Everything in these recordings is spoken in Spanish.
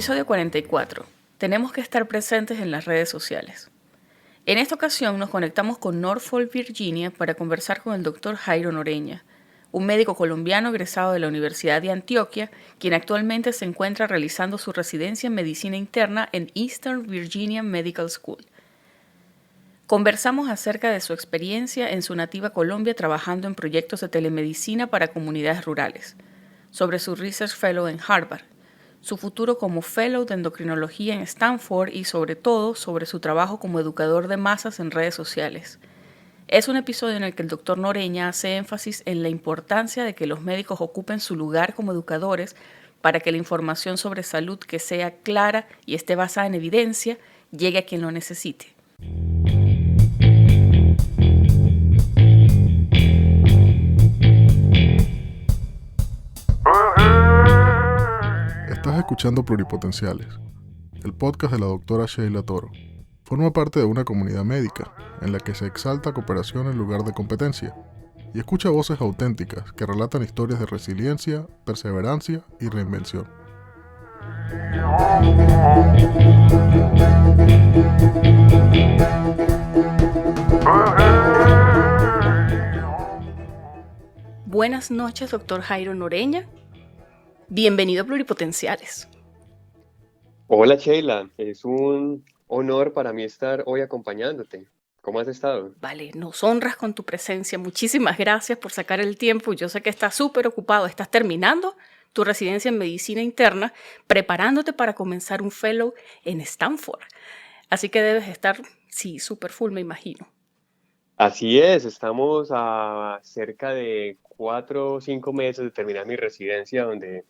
Episodio 44. Tenemos que estar presentes en las redes sociales. En esta ocasión nos conectamos con Norfolk, Virginia, para conversar con el Dr. Jairo Noreña, un médico colombiano egresado de la Universidad de Antioquia, quien actualmente se encuentra realizando su residencia en medicina interna en Eastern Virginia Medical School. Conversamos acerca de su experiencia en su nativa Colombia trabajando en proyectos de telemedicina para comunidades rurales, sobre su Research Fellow en Harvard, su futuro como Fellow de Endocrinología en Stanford y sobre todo sobre su trabajo como educador de masas en redes sociales. Es un episodio en el que el Dr. Noreña hace énfasis en la importancia de que los médicos ocupen su lugar como educadores para que la información sobre salud que sea clara y esté basada en evidencia llegue a quien lo necesite. Estás escuchando Pluripotenciales, el podcast de la doctora Sheila Toro. Forma parte de una comunidad médica en la que se exalta cooperación en lugar de competencia y escucha voces auténticas que relatan historias de resiliencia, perseverancia y reinvención. Buenas noches, doctor Jairo Noreña. Bienvenido a Pluripotenciales. Hola Sheila, es un honor para mí estar hoy acompañándote. ¿Cómo has estado? Vale, nos honras con tu presencia. Muchísimas gracias por sacar el tiempo. Yo sé que estás súper ocupado. Estás terminando tu residencia en medicina interna, preparándote para comenzar un fellow en Stanford. Así que debes estar, sí, súper full, me imagino. Así es, estamos a cerca de 4 o 5 meses de terminar mi residencia, donde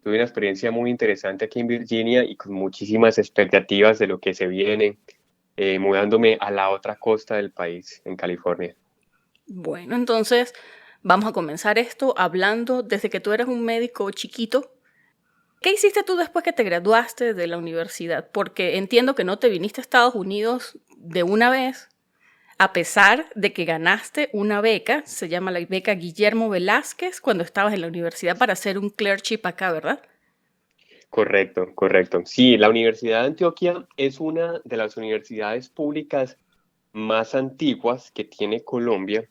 tuve una experiencia muy interesante aquí en Virginia y con muchísimas expectativas de lo que se viene, mudándome a la otra costa del país, en California. Bueno, entonces vamos a comenzar esto hablando desde que tú eras un médico chiquito. ¿Qué hiciste tú después que te graduaste de la universidad? Porque entiendo que no te viniste a Estados Unidos de una vez, a pesar de que ganaste una beca, se llama la beca Guillermo Velázquez, cuando estabas en la universidad para hacer un clerkship acá, ¿verdad? Correcto, correcto. Sí, la Universidad de Antioquia es una de las universidades públicas más antiguas que tiene Colombia.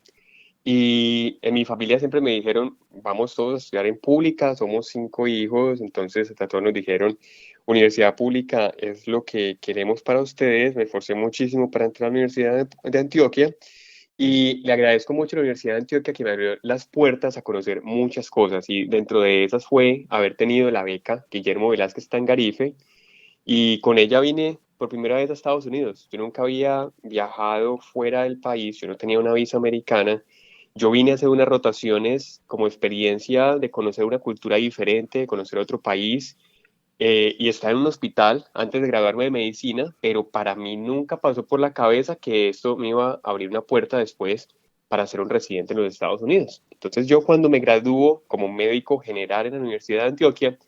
Y en mi familia siempre me dijeron, vamos todos a estudiar en pública, somos 5 hijos, entonces a todos nos dijeron, universidad pública es lo que queremos para ustedes. Me esforcé muchísimo para entrar a la Universidad de Antioquia y le agradezco mucho a la Universidad de Antioquia que me abrió las puertas a conocer muchas cosas y dentro de esas fue haber tenido la beca Guillermo Velázquez Tangarife y con ella vine por primera vez a Estados Unidos. Yo nunca había viajado fuera del país, yo no tenía una visa americana. Yo vine a hacer unas rotaciones como experiencia de conocer una cultura diferente, de conocer otro país y estar en un hospital antes de graduarme de medicina, pero para mí nunca pasó por la cabeza que esto me iba a abrir una puerta después para ser un residente en los Estados Unidos. Entonces yo cuando me gradúo como médico general en la Universidad de Antioquia,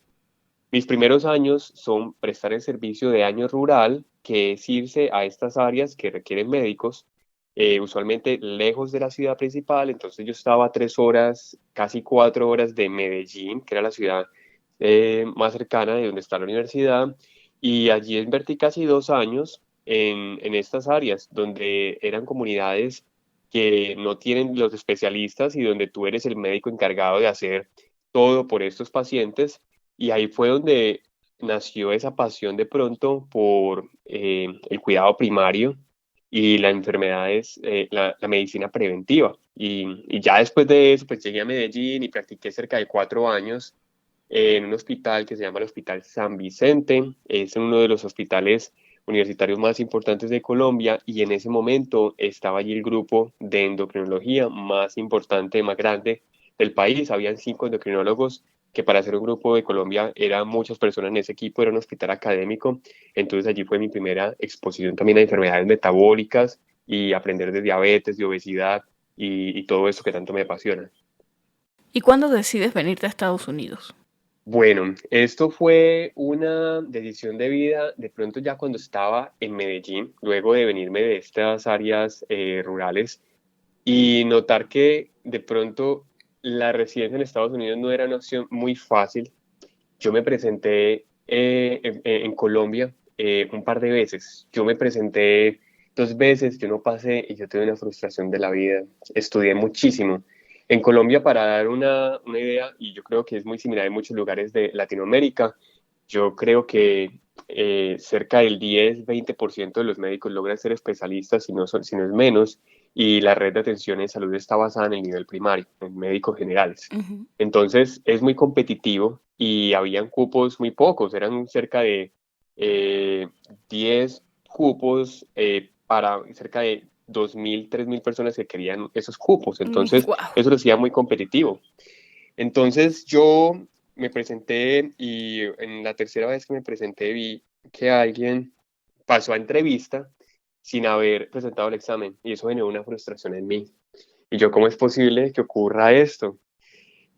mis primeros años son prestar el servicio de año rural, que es irse a estas áreas que requieren médicos, usualmente lejos de la ciudad principal. Entonces yo estaba a 3 horas, casi 4 horas de Medellín, que era la ciudad más cercana de donde está la universidad, y allí invertí casi 2 años en estas áreas, donde eran comunidades que no tienen los especialistas y donde tú eres el médico encargado de hacer todo por estos pacientes. Y ahí fue donde nació esa pasión de pronto por el cuidado primario y las enfermedades, la medicina preventiva. Y ya después de eso, pues llegué a Medellín y practiqué cerca de 4 años en un hospital que se llama el Hospital San Vicente. Es uno de los hospitales universitarios más importantes de Colombia y en ese momento estaba allí el grupo de endocrinología más importante, más grande del país. Habían 5 endocrinólogos que para ser un grupo de Colombia eran muchas personas en ese equipo, era un hospital académico. Entonces allí fue mi primera exposición también a enfermedades metabólicas y aprender de diabetes, de obesidad y todo eso que tanto me apasiona. ¿Y cuándo decides venirte a Estados Unidos? Bueno, esto fue una decisión de vida de pronto ya cuando estaba en Medellín, luego de venirme de estas áreas rurales y notar que de pronto la residencia en Estados Unidos no era una opción muy fácil. Yo me presenté en Colombia un par de veces. Yo me presenté 2 veces, yo no pasé y yo tuve una frustración de la vida. Estudié muchísimo. En Colombia, para dar una idea, y yo creo que es muy similar en muchos lugares de Latinoamérica, yo creo que cerca del 10-20% de los médicos logran ser especialistas, si no es menos, y la red de atención en salud está basada en el nivel primario, en médicos generales. Ujú. Entonces es muy competitivo y habían cupos muy pocos, eran cerca de eh, 10 cupos para cerca de 2.000, 3.000 personas que querían esos cupos. Entonces Wow. eso lo hacía muy competitivo. Entonces yo me presenté y en la tercera vez que me presenté vi que alguien pasó a entrevista sin haber presentado el examen y eso generó una frustración en mí. Y yo, ¿cómo es posible que ocurra esto?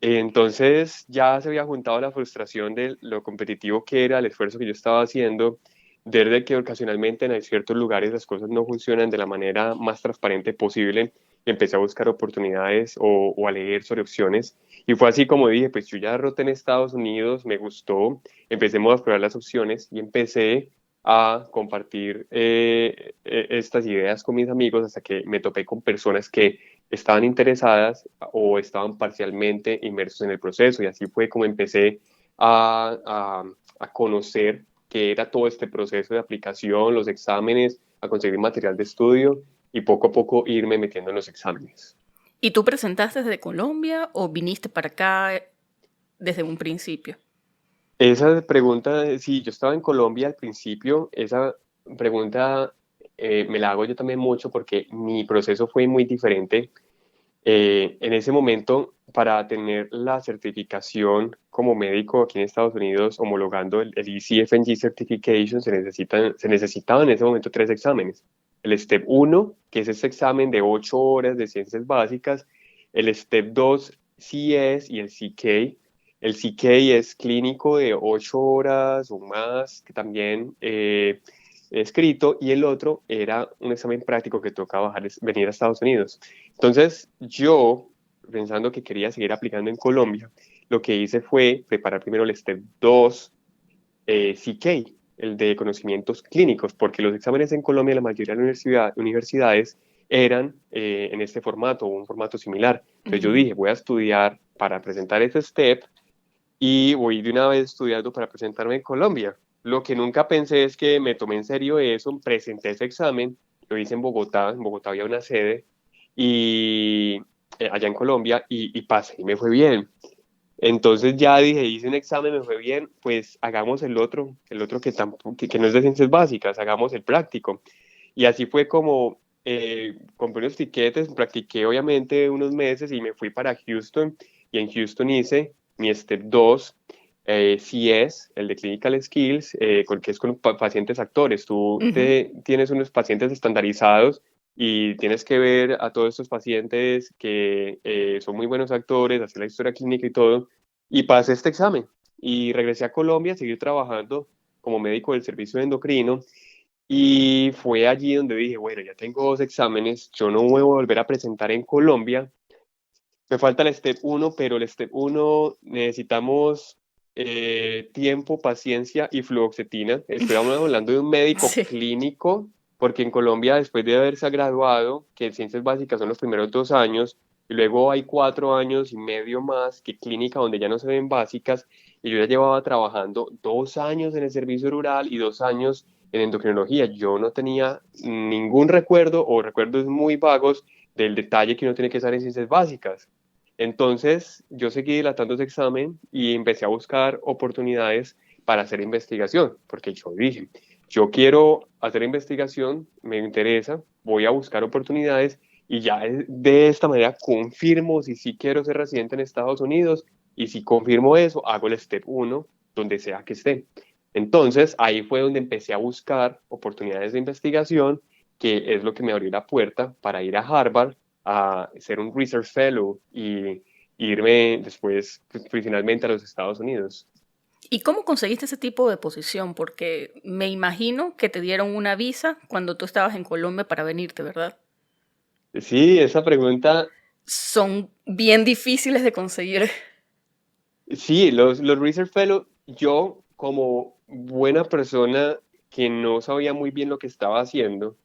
Entonces ya se había juntado la frustración de lo competitivo que era, el esfuerzo que yo estaba haciendo, desde que ocasionalmente en ciertos lugares las cosas no funcionan de la manera más transparente posible. Empecé a buscar oportunidades o a leer sobre opciones. Y fue así como dije, pues yo ya roté en Estados Unidos, me gustó, empecemos a explorar las opciones y empecé a compartir estas ideas con mis amigos hasta que me topé con personas que estaban interesadas o estaban parcialmente inmersos en el proceso. Y así fue como empecé a conocer qué era todo este proceso de aplicación, los exámenes, a conseguir material de estudio y poco a poco irme metiendo en los exámenes. ¿Y tú presentaste desde Colombia o viniste para acá desde un principio? Esa pregunta, sí, yo estaba en Colombia al principio, esa pregunta me la hago yo también mucho porque mi proceso fue muy diferente. En ese momento, para tener la certificación como médico aquí en Estados Unidos, homologando el ECFNG Certification, se necesitaban en ese momento 3 exámenes. El Step 1, que es ese examen de 8 horas de ciencias básicas, el Step 2, CS y el CK. El CK es clínico de 8 horas o más, que también escrito, y el otro era un examen práctico que tocaba venir a Estados Unidos. Entonces, yo, pensando que quería seguir aplicando en Colombia, lo que hice fue preparar primero el Step 2 CK, el de conocimientos clínicos, porque los exámenes en Colombia, la mayoría de las universidades eran en este formato o un formato similar. Entonces yo Ujú. dije, voy a estudiar para presentar ese STEP y voy de una vez estudiando para presentarme en Colombia. Lo que nunca pensé es que me tomé en serio eso, presenté ese examen, lo hice en Bogotá había una sede, y allá en Colombia, y pasé y me fue bien. Entonces ya dije, hice un examen, me fue bien, pues hagamos el otro que no es de ciencias básicas, hagamos el práctico. Y así fue como compré unos tiquetes, practiqué obviamente unos meses y me fui para Houston. Y en Houston hice mi Step 2, CS, el de Clinical Skills, que es con pacientes actores. Tú Ujú. tienes unos pacientes estandarizados y tienes que ver a todos estos pacientes que son muy buenos actores, hacer la historia clínica y todo. Y pasé este examen y regresé a Colombia a seguir trabajando como médico del servicio endocrino. Y fue allí donde dije, bueno, ya tengo 2 exámenes, yo no me voy a volver a presentar en Colombia. Me falta el Step 1, pero el Step 1 necesitamos tiempo, paciencia y fluoxetina. Estoy hablando de un médico Sí. clínico, porque en Colombia, después de haberse graduado, que en ciencias básicas son los primeros 2 años, y luego hay 4 años y medio más que clínica, donde ya no se ven básicas, y yo ya llevaba trabajando 2 años en el servicio rural y 2 años en endocrinología. Yo no tenía ningún recuerdo o recuerdos muy vagos del detalle que uno tiene que saber en ciencias básicas. Entonces, yo seguí dilatando ese examen y empecé a buscar oportunidades para hacer investigación, porque yo dije, yo quiero hacer investigación, me interesa, voy a buscar oportunidades y ya de esta manera confirmo si sí quiero ser residente en Estados Unidos, y si confirmo eso, hago el Step 1 donde sea que esté. Entonces, ahí fue donde empecé a buscar oportunidades de investigación, que es lo que me abrió la puerta para ir a Harvard a ser un Research Fellow y irme después, pues, finalmente a los Estados Unidos. ¿Y cómo conseguiste ese tipo de posición? Porque me imagino que te dieron una visa cuando tú estabas en Colombia para venirte, ¿verdad? Sí, esa pregunta, Son bien difíciles de conseguir. sí, los Research Fellow, yo como buena persona que no sabía muy bien lo que estaba haciendo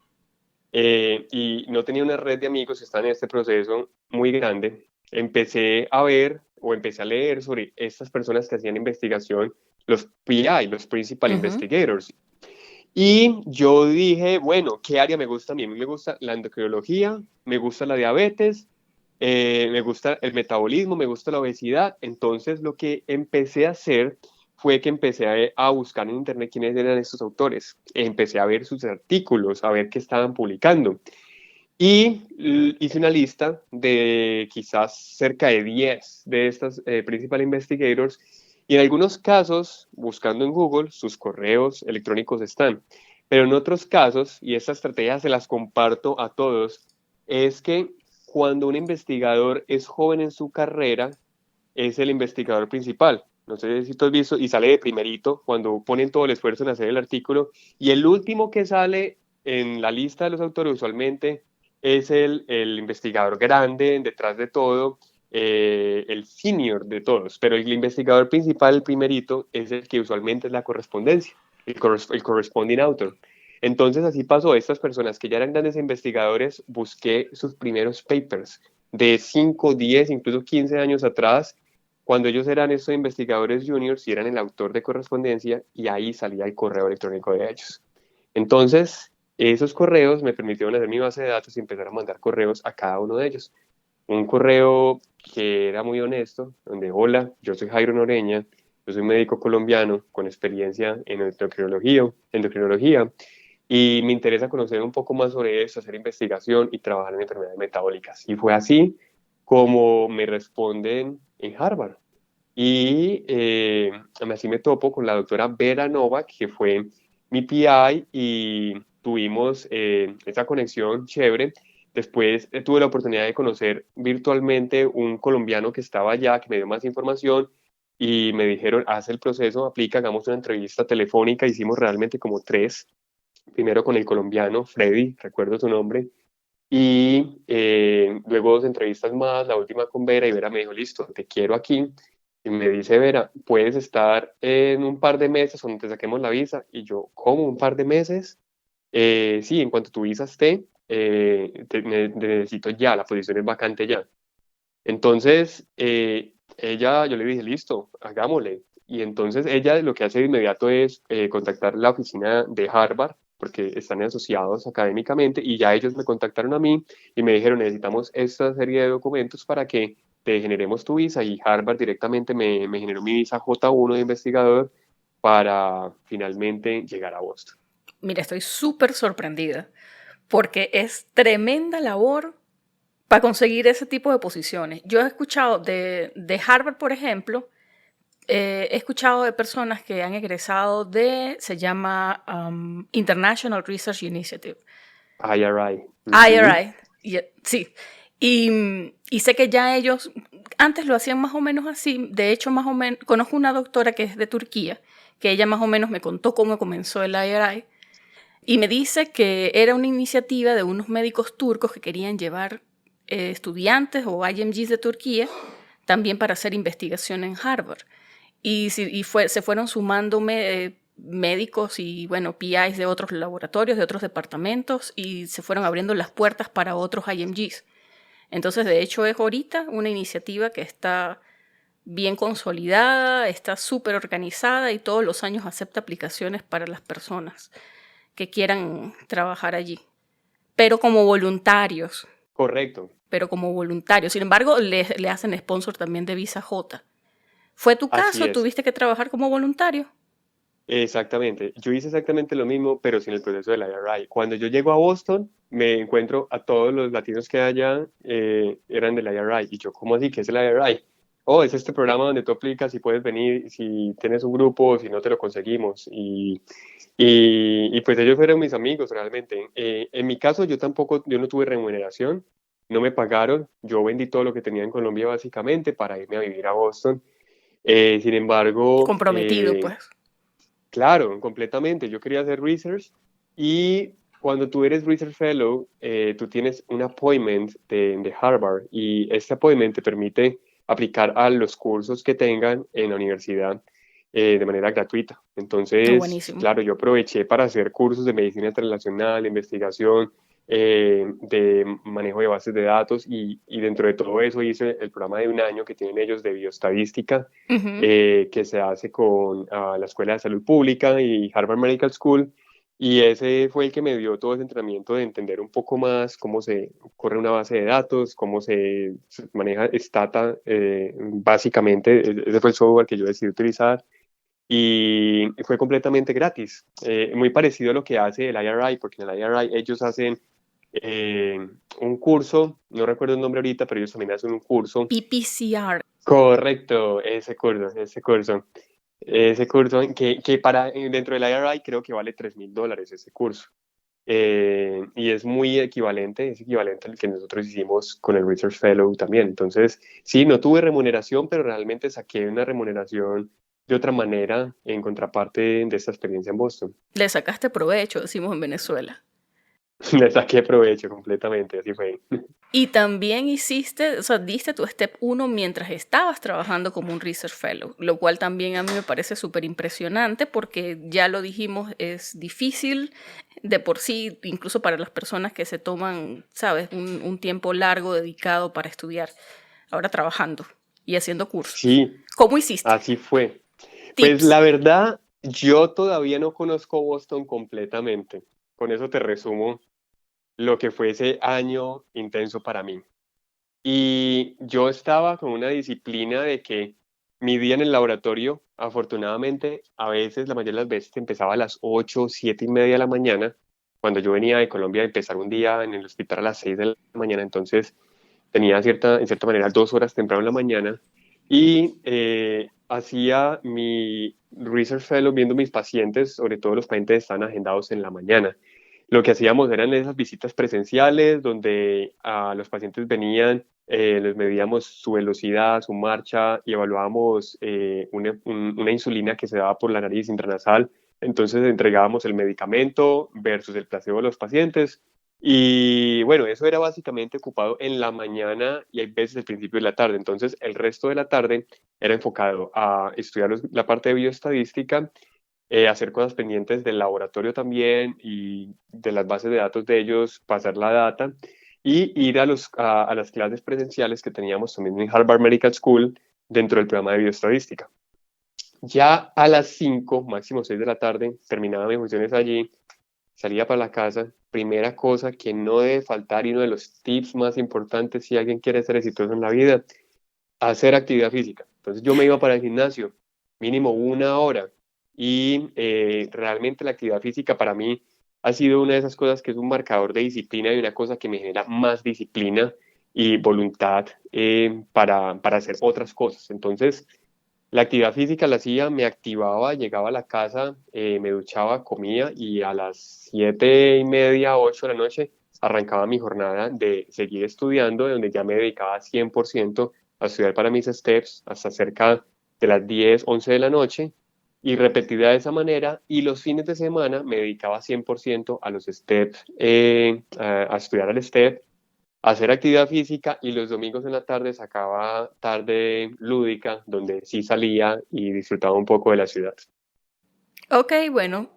y no tenía una red de amigos que estaban en este proceso muy grande, empecé a ver o empecé a leer sobre estas personas que hacían investigación, los PI, los Principal Ujú. Investigators. Y yo dije, bueno, ¿qué área me gusta a mí? A mí me gusta la endocrinología, me gusta la diabetes, me gusta el metabolismo, me gusta la obesidad. Entonces lo que empecé a hacer fue que empecé a buscar en internet quiénes eran estos autores. Empecé a ver sus artículos, a ver qué estaban publicando. Y hice una lista de quizás cerca de 10 de estas principal investigators y en algunos casos, buscando en Google, sus correos electrónicos están. Pero en otros casos, y esta estrategia se las comparto a todos, es que cuando un investigador es joven en su carrera, es el investigador principal. No sé si tú has visto, y sale de primerito cuando ponen todo el esfuerzo en hacer el artículo, y el último que sale en la lista de los autores usualmente es el investigador grande, detrás de todo, el senior de todos, pero el investigador principal, el primerito, es el que usualmente es la correspondencia, el corresponding author. Entonces así pasó, estas personas que ya eran grandes investigadores, busqué sus primeros papers de 5, 10, incluso 15 años atrás, cuando ellos eran estos investigadores juniors y eran el autor de correspondencia, y ahí salía el correo electrónico de ellos. Entonces, esos correos me permitieron hacer mi base de datos y empezar a mandar correos a cada uno de ellos. Un correo que era muy honesto, donde, hola, yo soy Jairo Noreña, yo soy médico colombiano con experiencia en endocrinología, y me interesa conocer un poco más sobre eso, hacer investigación y trabajar en enfermedades metabólicas. Y fue así como me responden en Harvard. Y así me topo con la doctora Vera Novak, que fue mi PI, y tuvimos esa conexión chévere. Después tuve la oportunidad de conocer virtualmente un colombiano que estaba allá, que me dio más información y me dijeron, haz el proceso, aplica, hagamos una entrevista telefónica. Hicimos realmente como tres. Primero con el colombiano, Freddy, recuerdo su nombre, y luego dos entrevistas más, la última con Vera, y Vera me dijo, listo, te quiero aquí. Y me dice, Vera, puedes estar en un par de meses donde te saquemos la visa. Y yo, ¿cómo? ¿Un par de meses? Sí, en cuanto tu visa esté, necesito ya, la posición es vacante ya. Entonces, yo le dije, listo, hagámosle. Y entonces ella lo que hace de inmediato es contactar la oficina de Harvard, porque están asociados académicamente, y ya ellos me contactaron a mí y me dijeron, necesitamos esta serie de documentos para que te generemos tu visa, y Harvard directamente me generó mi visa J1 de investigador para finalmente llegar a Boston. Mira, estoy súper sorprendida porque es tremenda labor para conseguir ese tipo de posiciones. Yo he escuchado de Harvard, por ejemplo, he escuchado de personas que han egresado se llama International Research Initiative, IRI. Ujú. IRI, sí. Y sé que ya ellos antes lo hacían más o menos así. De hecho, más o menos, conozco una doctora que es de Turquía, que ella más o menos me contó cómo comenzó el IRI. Y me dice que era una iniciativa de unos médicos turcos que querían llevar estudiantes o IMGs de Turquía también para hacer investigación en Harvard. Se fueron sumando médicos y, bueno, PIs de otros laboratorios, de otros departamentos, y se fueron abriendo las puertas para otros IMGs. Entonces, de hecho, es ahorita una iniciativa que está bien consolidada, está súper organizada y todos los años acepta aplicaciones para las personas que quieran trabajar allí, pero como voluntarios. Correcto, Pero como voluntarios. Sin embargo, le hacen sponsor también de Visa J. ¿Fue tu así caso? es. ¿Tuviste que trabajar como voluntario? Exactamente. Yo hice exactamente lo mismo, pero sin el proceso del IRI. Cuando yo llego a Boston, me encuentro a todos los latinos que allá eran del IRI. Y yo, ¿cómo así? ¿Qué es el IRI? Oh, es este programa donde tú aplicas y puedes venir si tienes un grupo o si no te lo conseguimos. Y pues ellos fueron mis amigos realmente. En mi caso, yo no tuve remuneración, no me pagaron. Yo vendí todo lo que tenía en Colombia básicamente para irme a vivir a Boston. Sin embargo, Comprometido, pues. claro, completamente. Yo quería hacer research, y cuando tú eres research fellow, tú tienes un appointment de Harvard, y este appointment te permite aplicar a los cursos que tengan en la universidad. de manera gratuita. Entonces, Buenísimo. claro, yo aproveché para hacer cursos de medicina internacional, de investigación, de manejo de bases de datos y dentro de todo eso hice el programa de un año que tienen ellos de bioestadística, Ujú. que se hace con la Escuela de Salud Pública y Harvard Medical School. Y ese fue el que me dio todo ese entrenamiento de entender un poco más cómo se corre una base de datos, cómo se maneja Stata, básicamente. Ese fue el software que yo decidí utilizar y fue completamente gratis. Muy parecido a lo que hace el IRI, porque en el IRI ellos hacen un curso, no recuerdo el nombre ahorita, pero ellos también hacen un curso. PPCR. Correcto, ese curso que para dentro del IRI creo que vale $3,000 ese curso. Y es equivalente al que nosotros hicimos con el Research Fellow también. Entonces, sí, no tuve remuneración, pero realmente saqué una remuneración de otra manera en contraparte de esta experiencia en Boston. Le sacaste provecho, decimos en Venezuela. Le saqué provecho completamente, así fue. Y también hiciste, o sea, diste tu Step 1 mientras estabas trabajando como un Research Fellow, lo cual también a mí me parece súper impresionante porque ya lo dijimos, es difícil de por sí, incluso para las personas que se toman, sabes, un tiempo largo dedicado para estudiar, ahora trabajando y haciendo cursos. Sí, ¿Cómo hiciste? así fue. Pues Tips. la verdad, yo todavía no conozco Boston completamente. Con eso te resumo lo que fue ese año intenso para mí. Y yo estaba con una disciplina de que mi día en el laboratorio, afortunadamente, a veces, la mayoría de las veces, empezaba a las 8, 7 y media de la mañana. Cuando yo venía de Colombia, a empezar un día en el hospital a las 6 de la mañana, entonces tenía en cierta manera 2 horas temprano en la mañana y hacía mi research fellow viendo mis pacientes, sobre todo los pacientes que estaban agendados en la mañana. Lo que hacíamos eran esas visitas presenciales donde los pacientes venían, les medíamos su velocidad, su marcha y evaluábamos una insulina que se daba por la nariz intranasal. Entonces entregábamos el medicamento versus el placebo de los pacientes. Y bueno, eso era básicamente ocupado en la mañana y hay veces al principio de la tarde. Entonces el resto de la tarde era enfocado a estudiar la parte de bioestadística, hacer cosas pendientes del laboratorio también y de las bases de datos de ellos, pasar la data y ir a las clases presenciales que teníamos también en Harvard Medical School dentro del programa de bioestadística. Ya a las 5, máximo 6 de la tarde, terminaba mis funciones allí, salía para la casa. Primera cosa que no debe faltar y uno de los tips más importantes si alguien quiere ser exitoso en la vida, hacer actividad física. Entonces yo me iba para el gimnasio, mínimo 1 hora, y realmente la actividad física para mí ha sido una de esas cosas que es un marcador de disciplina y una cosa que me genera más disciplina y voluntad para hacer otras cosas. Entonces, la actividad física la hacía, me activaba, llegaba a la casa, me duchaba, comía y a las 7:30, 8 de la noche arrancaba mi jornada de seguir estudiando, de donde ya me dedicaba 100% a estudiar para mis steps hasta cerca de las 10, 11 de la noche y repetida de esa manera. Y los fines de semana me dedicaba 100% a los steps, a estudiar al step, hacer actividad física y los domingos en la tarde sacaba tarde lúdica, donde sí salía y disfrutaba un poco de la ciudad. Ok, bueno,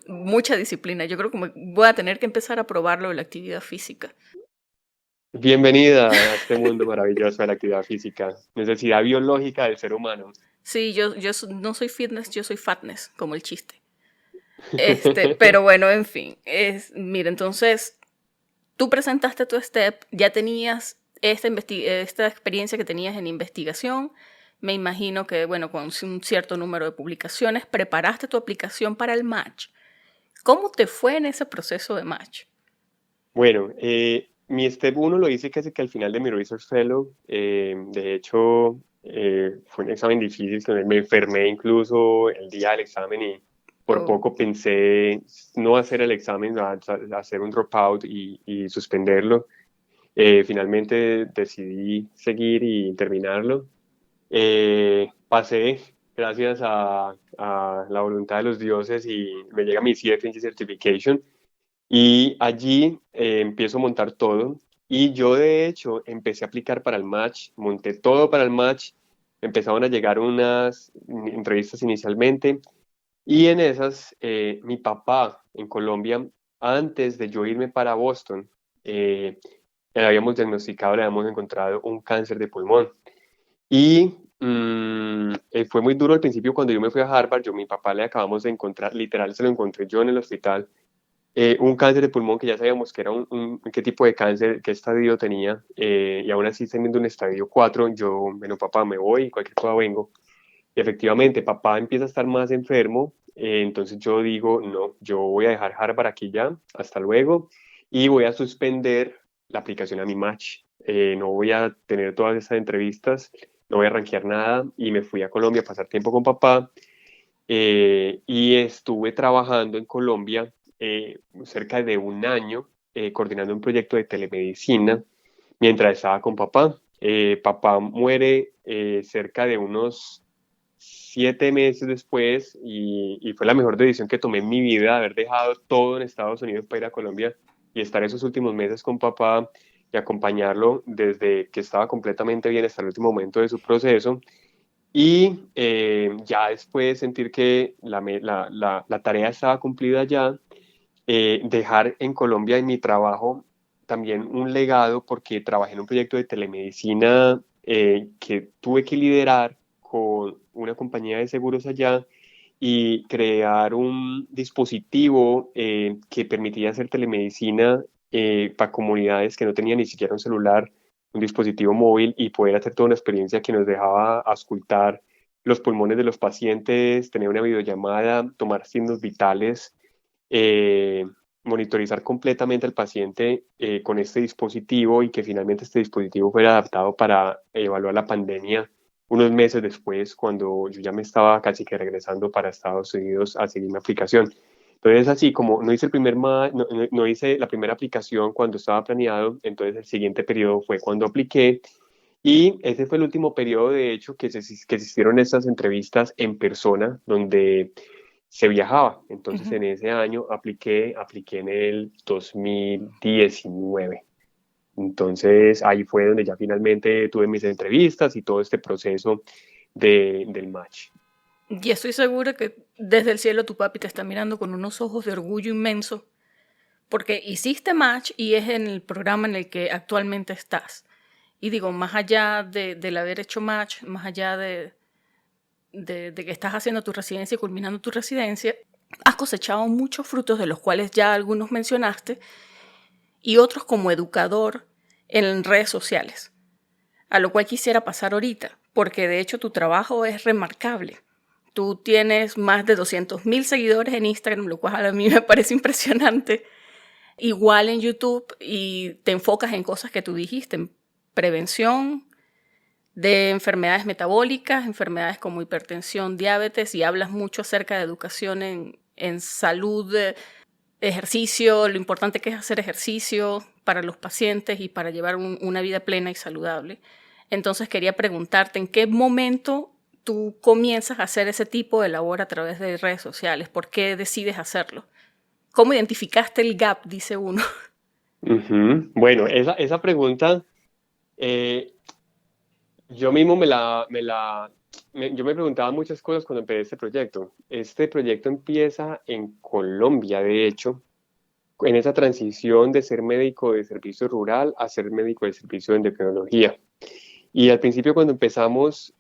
mucha disciplina. Yo creo que voy a tener que empezar a probarlo de la actividad física. Bienvenida a este mundo maravilloso de la actividad física, necesidad biológica del ser humano. Sí, no soy fitness, yo soy fatness, como el chiste. Pero bueno, en fin. Mira, entonces, tú presentaste tu STEP, ya tenías esta experiencia que tenías en investigación. Me imagino que, bueno, con un cierto número de publicaciones, preparaste tu aplicación para el match. ¿Cómo te fue en ese proceso de match? Bueno, mi Step 1 lo hice casi que al final de mi Research Fellow. De hecho, fue un examen difícil, que me enfermé incluso el día del examen y por Oh, poco pensé no hacer el examen, hacer un dropout y suspenderlo. Finalmente decidí seguir y terminarlo. Pasé gracias a la voluntad de los dioses y me llega mi CFNG Certification y allí empiezo a montar todo y yo de hecho empecé a aplicar para el match, monté todo para el match, empezaron a llegar unas entrevistas inicialmente y en esas mi papá en Colombia, antes de yo irme para Boston, le habíamos diagnosticado, le habíamos encontrado un cáncer de pulmón. Y fue muy duro al principio cuando yo me fui a Harvard, mi papá le acabamos de encontrar, literal se lo encontré yo en el hospital, un cáncer de pulmón que ya sabíamos que era qué tipo de cáncer, qué estadio tenía, y aún así teniendo un estadio 4 yo, bueno, papá, me voy, cualquier cosa vengo. Y efectivamente, papá empieza a estar más enfermo, entonces yo digo, no, yo voy a dejar Harvard aquí ya, hasta luego, y voy a suspender la aplicación a mi match. No voy a tener todas esas entrevistas, no voy a rankear nada, y me fui a Colombia a pasar tiempo con papá, y estuve trabajando en Colombia cerca de un año, coordinando un proyecto de telemedicina mientras estaba con papá. Papá muere cerca de unos 7 meses después y fue la mejor decisión que tomé en mi vida, haber dejado todo en Estados Unidos para ir a Colombia y estar esos últimos meses con papá y acompañarlo desde que estaba completamente bien hasta el último momento de su proceso. Y ya después sentir que la tarea estaba cumplida ya, dejar en Colombia en mi trabajo también un legado porque trabajé en un proyecto de telemedicina que tuve que liderar con una compañía de seguros allá y crear un dispositivo que permitía hacer telemedicina para comunidades que no tenían ni siquiera un celular, un dispositivo móvil y poder hacer toda una experiencia que nos dejaba auscultar los pulmones de los pacientes, tener una videollamada, tomar signos vitales, eh, monitorizar completamente al paciente con este dispositivo y que finalmente este dispositivo fuera adaptado para evaluar la pandemia unos meses después, cuando yo ya me estaba casi que regresando para Estados Unidos a seguir mi aplicación. Entonces, así como no hice, no hice la primera aplicación cuando estaba planeado, entonces el siguiente periodo fue cuando apliqué y ese fue el último periodo, de hecho, que se hicieron estas entrevistas en persona, donde se viajaba. Entonces, Ujú. en ese año apliqué en el 2019. Entonces, ahí fue donde ya finalmente tuve mis entrevistas y todo este proceso del match. Y estoy segura que desde el cielo tu papi te está mirando con unos ojos de orgullo inmenso, porque hiciste match y es en el programa en el que actualmente estás. Y digo, más allá del haber hecho match, más allá de que estás haciendo tu residencia y culminando tu residencia, has cosechado muchos frutos, de los cuales ya algunos mencionaste, y otros como educador en redes sociales, a lo cual quisiera pasar ahorita, porque de hecho tu trabajo es remarcable. Tú tienes más de 200,000 seguidores en Instagram, lo cual a mí me parece impresionante. Igual en YouTube, y te enfocas en cosas que tú dijiste, en prevención de enfermedades metabólicas, enfermedades como hipertensión, diabetes, y hablas mucho acerca de educación en salud, ejercicio, lo importante que es hacer ejercicio para los pacientes y para llevar una vida plena y saludable. Entonces quería preguntarte, ¿en qué momento tú comienzas a hacer ese tipo de labor a través de redes sociales? ¿Por qué decides hacerlo? ¿Cómo identificaste el gap, dice uno? Ujú. Bueno, esa pregunta, eh, yo mismo yo me preguntaba muchas cosas cuando empecé este proyecto. Este proyecto empieza en Colombia, de hecho, en esa transición de ser médico de servicio rural a ser médico de servicio de endocrinología. Y al principio cuando empezamos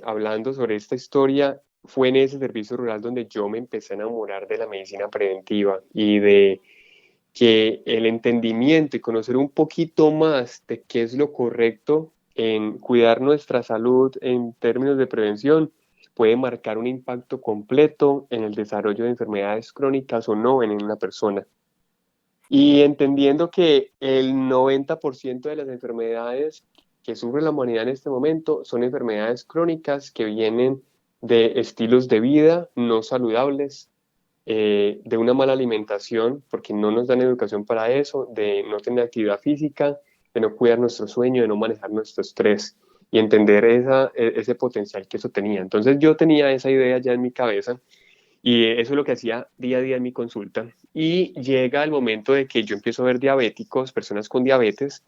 hablando sobre esta historia, fue en ese servicio rural donde yo me empecé a enamorar de la medicina preventiva y de que el entendimiento y conocer un poquito más de qué es lo correcto en cuidar nuestra salud en términos de prevención puede marcar un impacto completo en el desarrollo de enfermedades crónicas o no en una persona. Y entendiendo que el 90% de las enfermedades que sufre la humanidad en este momento son enfermedades crónicas que vienen de estilos de vida no saludables, de una mala alimentación, porque no nos dan educación para eso, de no tener actividad física, de no cuidar nuestro sueño, de no manejar nuestro estrés y entender ese potencial que eso tenía. Entonces yo tenía esa idea ya en mi cabeza y eso es lo que hacía día a día en mi consulta. Y llega el momento de que yo empiezo a ver diabéticos, personas con diabetes,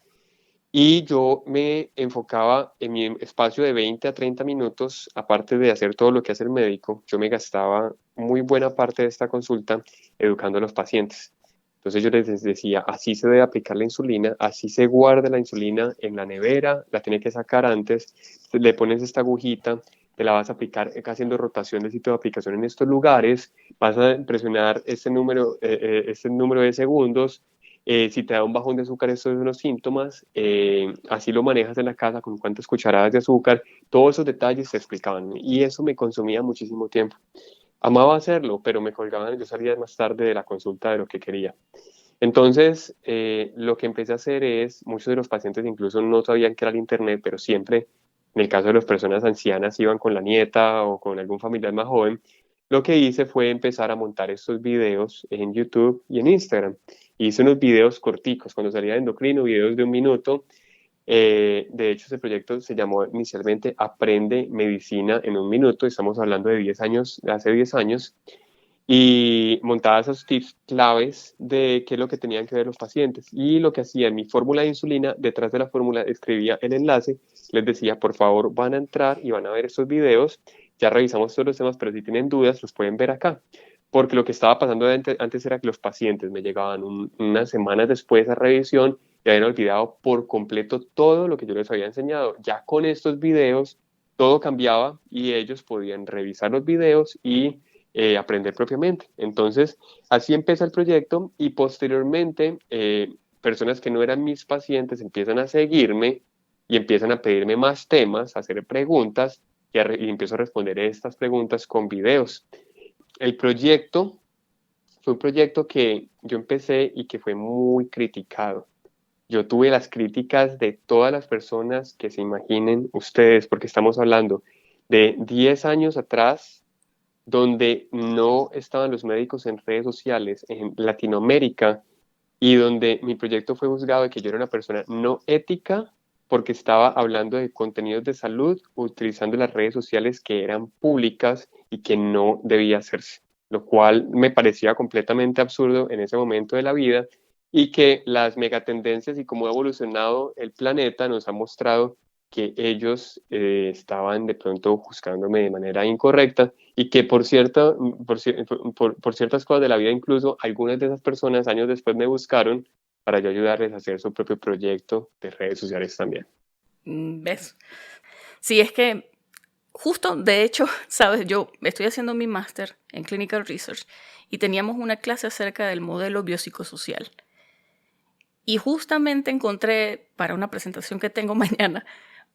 Y yo me enfocaba en mi espacio de 20 a 30 minutos, aparte de hacer todo lo que hace el médico, yo me gastaba muy buena parte de esta consulta educando a los pacientes. Entonces yo les decía, así se debe aplicar la insulina, así se guarda la insulina en la nevera, la tiene que sacar antes, le pones esta agujita, te la vas a aplicar haciendo rotación de sitio de aplicación en estos lugares, vas a presionar este número de segundos. Si te da un bajón de azúcar, estos son los síntomas. Así lo manejas en la casa, con cuántas cucharadas de azúcar. Todos esos detalles se explicaban. Y eso me consumía muchísimo tiempo. Amaba hacerlo, pero me colgaban. Yo salía más tarde de la consulta de lo que quería. Entonces, lo que empecé a hacer es, muchos de los pacientes incluso no sabían qué era el Internet, pero siempre, en el caso de las personas ancianas, iban con la nieta o con algún familiar más joven. Lo que hice fue empezar a montar estos videos en YouTube y en Instagram. Hice unos videos corticos, cuando salía de endocrino, videos de 1 minuto. De hecho, ese proyecto se llamó inicialmente Aprende Medicina en 1 minuto. Estamos hablando de 10 años, de hace 10 años, y montaba esos tips claves de qué es lo que tenían que ver los pacientes. Y lo que hacía en mi fórmula de insulina, detrás de la fórmula escribía el enlace, les decía, por favor, van a entrar y van a ver estos videos. Ya revisamos todos los temas, pero si tienen dudas, los pueden ver acá. Porque lo que estaba pasando antes era que los pacientes me llegaban unas semanas después a revisión y habían olvidado por completo todo lo que yo les había enseñado. Ya con estos videos todo cambiaba y ellos podían revisar los videos y aprender propiamente. Entonces, así empieza el proyecto y posteriormente personas que no eran mis pacientes empiezan a seguirme y empiezan a pedirme más temas, a hacer preguntas y empiezo a responder estas preguntas con videos. El proyecto fue un proyecto que yo empecé y que fue muy criticado. Yo tuve las críticas de todas las personas que se imaginen ustedes, porque estamos hablando de 10 años atrás, donde no estaban los médicos en redes sociales en Latinoamérica y donde mi proyecto fue juzgado de que yo era una persona no ética porque estaba hablando de contenidos de salud utilizando las redes sociales que eran públicas y que no debía hacerse, lo cual me parecía completamente absurdo en ese momento de la vida y que las megatendencias y cómo ha evolucionado el planeta nos ha mostrado que ellos estaban de pronto juzgándome de manera incorrecta y que por ciertas cosas de la vida, incluso algunas de esas personas años después me buscaron para yo ayudarles a hacer su propio proyecto de redes sociales también. ¿Ves? Sí, es que justo, de hecho, sabes, yo estoy haciendo mi máster en Clinical Research y teníamos una clase acerca del modelo biopsicosocial. Y justamente encontré, para una presentación que tengo mañana,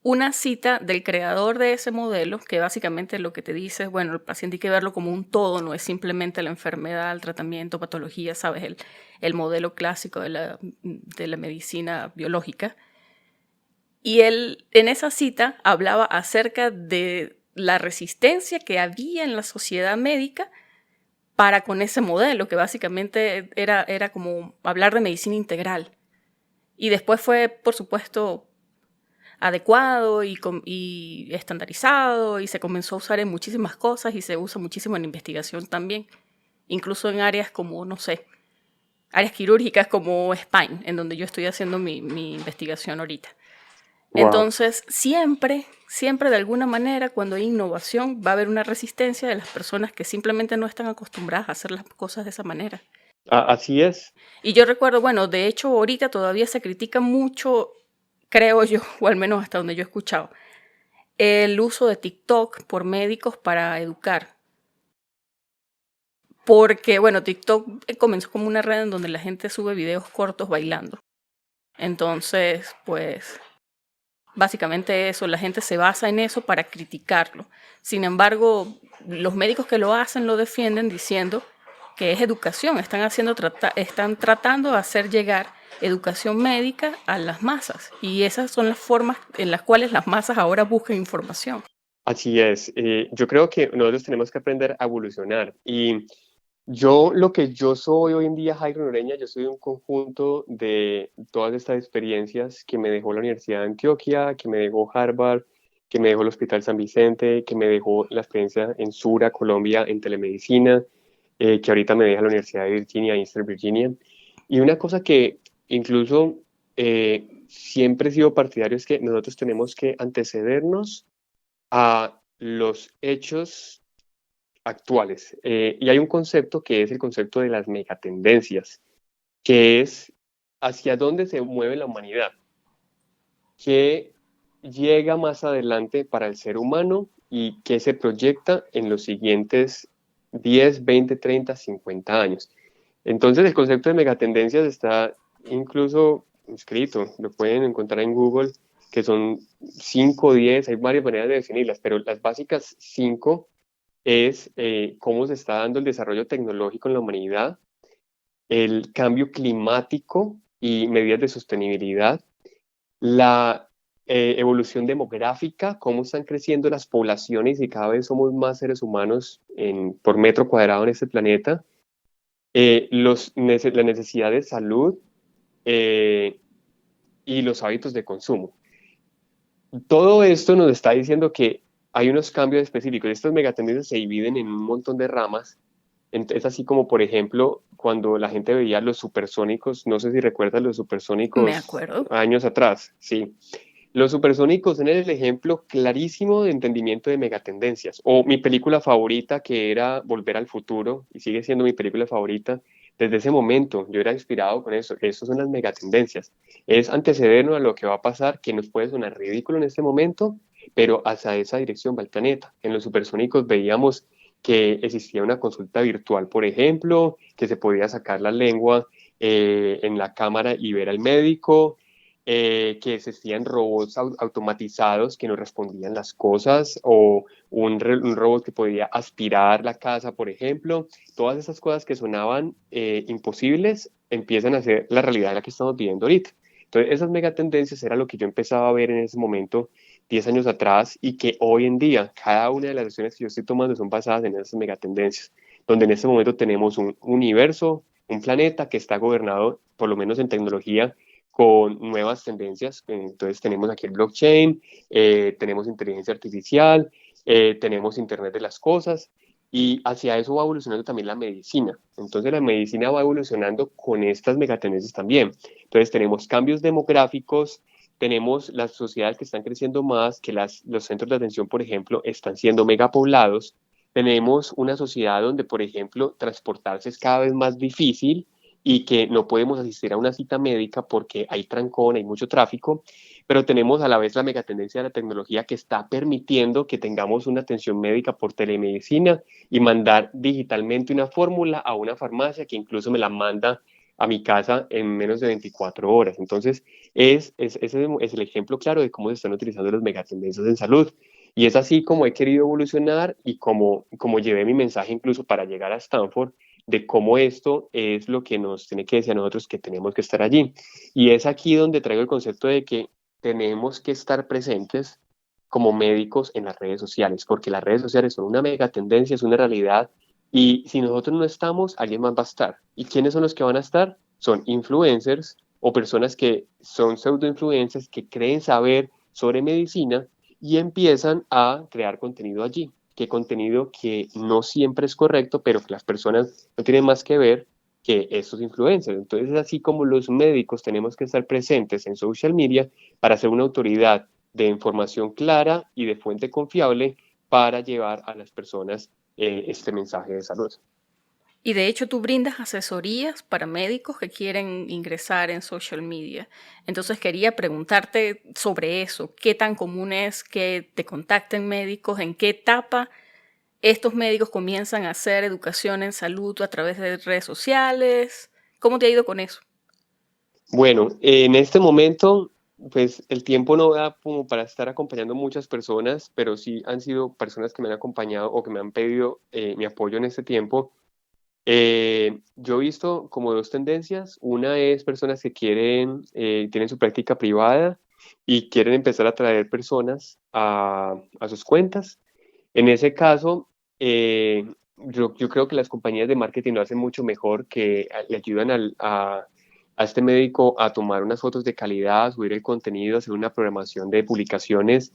una cita del creador de ese modelo, que básicamente lo que te dice es, bueno, el paciente hay que verlo como un todo, no es simplemente la enfermedad, el tratamiento, patología, ¿sabes? El modelo clásico de la medicina biológica. Y él en esa cita hablaba acerca de la resistencia que había en la sociedad médica para con ese modelo, que básicamente era como hablar de medicina integral. Y después fue, por supuesto, adecuado y estandarizado y se comenzó a usar en muchísimas cosas y se usa muchísimo en investigación también, incluso en áreas como, no sé, áreas quirúrgicas como Spine, en donde yo estoy haciendo mi investigación ahorita. Wow. Entonces, siempre de alguna manera, cuando hay innovación, va a haber una resistencia de las personas que simplemente no están acostumbradas a hacer las cosas de esa manera. Así es. Y yo recuerdo, bueno, de hecho ahorita todavía se critica mucho, creo yo, o al menos hasta donde yo he escuchado, el uso de TikTok por médicos para educar. Porque, bueno, TikTok comenzó como una red en donde la gente sube videos cortos bailando. Entonces, pues, básicamente eso, la gente se basa en eso para criticarlo. Sin embargo, los médicos que lo hacen lo defienden diciendo que es educación, están tratando de hacer llegar educación médica a las masas y esas son las formas en las cuales las masas ahora buscan información. Así es. Yo creo que nosotros tenemos que aprender a evolucionar y lo que yo soy hoy en día, Jairo Noreña, yo soy un conjunto de todas estas experiencias que me dejó la Universidad de Antioquia, que me dejó Harvard, que me dejó el Hospital San Vicente, que me dejó la experiencia en Sura, Colombia, en telemedicina, que ahorita me deja la Universidad de Virginia, Eastern Virginia. Y una cosa que incluso siempre he sido partidario es que nosotros tenemos que antecedernos a los hechos actuales. Y hay un concepto que es el concepto de las megatendencias, que es hacia dónde se mueve la humanidad, qué llega más adelante para el ser humano y qué se proyecta en los siguientes 10, 20, 30, 50 años. Entonces el concepto de megatendencias está incluso escrito, lo pueden encontrar en Google, que son 5 o 10, hay varias maneras de definirlas, pero las básicas 5 es cómo se está dando el desarrollo tecnológico en la humanidad, el cambio climático y medidas de sostenibilidad, la evolución demográfica, cómo están creciendo las poblaciones y cada vez somos más seres humanos por metro cuadrado en este planeta, la necesidad de salud eh, y los hábitos de consumo. Todo esto nos está diciendo que hay unos cambios específicos. Estas megatendencias se dividen en un montón de ramas. Es así como, por ejemplo, cuando la gente veía los supersónicos, no sé si recuerdas los Me supersónicos acuerdo. años atrás, sí. Los supersónicos son el ejemplo clarísimo de entendimiento de megatendencias. O mi película favorita, que era Volver al Futuro, y sigue siendo mi película favorita, desde ese momento yo era inspirado con eso. Estas son las megatendencias. Es antecedernos a lo que va a pasar, que nos puede sonar ridículo en este momento, pero hacia esa dirección va el planeta. En los supersónicos veíamos que existía una consulta virtual, por ejemplo, que se podía sacar la lengua en la cámara y ver al médico, que existían robots automatizados que nos respondían las cosas, o un robot que podía aspirar la casa, por ejemplo. Todas esas cosas que sonaban imposibles empiezan a ser la realidad en la que estamos viviendo ahorita. Entonces, esas megatendencias era lo que yo empezaba a ver en ese momento, 10 años atrás, y que hoy en día cada una de las acciones que yo estoy tomando son basadas en esas megatendencias, donde en este momento tenemos un universo, un planeta que está gobernado, por lo menos en tecnología, con nuevas tendencias. Entonces tenemos aquí el blockchain, tenemos inteligencia artificial, tenemos Internet de las cosas, y hacia eso va evolucionando también la medicina. Entonces la medicina va evolucionando con estas megatendencias también. Entonces tenemos cambios demográficos, tenemos las sociedades que están creciendo más, que los centros de atención, por ejemplo, están siendo megapoblados. Tenemos una sociedad donde, por ejemplo, transportarse es cada vez más difícil y que no podemos asistir a una cita médica porque hay trancón, hay mucho tráfico, pero tenemos a la vez la megatendencia de la tecnología que está permitiendo que tengamos una atención médica por telemedicina y mandar digitalmente una fórmula a una farmacia que incluso me la manda a mi casa en menos de 24 horas. Entonces, ese es el ejemplo claro de cómo se están utilizando las megatendencias en salud. Y es así como he querido evolucionar y como llevé mi mensaje incluso para llegar a Stanford, de cómo esto es lo que nos tiene que decir a nosotros que tenemos que estar allí. Y es aquí donde traigo el concepto de que tenemos que estar presentes como médicos en las redes sociales, porque las redes sociales son una mega tendencia, es una realidad, y si nosotros no estamos, alguien más va a estar. ¿Y quiénes son los que van a estar? Son influencers o personas que son pseudo-influencers que creen saber sobre medicina y empiezan a crear contenido allí. Que contenido que no siempre es correcto, pero que las personas no tienen más que ver que estos influencers. Entonces es así como los médicos tenemos que estar presentes en social media para ser una autoridad de información clara y de fuente confiable para llevar a las personas este mensaje de salud. Y de hecho tú brindas asesorías para médicos que quieren ingresar en social media. Entonces quería preguntarte sobre eso. ¿Qué tan común es que te contacten médicos? ¿En qué etapa estos médicos comienzan a hacer educación en salud a través de redes sociales? ¿Cómo te ha ido con eso? Bueno, en este momento, pues el tiempo no da como para estar acompañando muchas personas, pero sí han sido personas que me han acompañado o que me han pedido mi apoyo en este tiempo. Yo he visto como dos tendencias. Una es personas que tienen su práctica privada y quieren empezar a traer personas a sus cuentas. En ese caso, yo creo que las compañías de marketing lo hacen mucho mejor, que le ayudan a este médico a tomar unas fotos de calidad, subir el contenido, hacer una programación de publicaciones,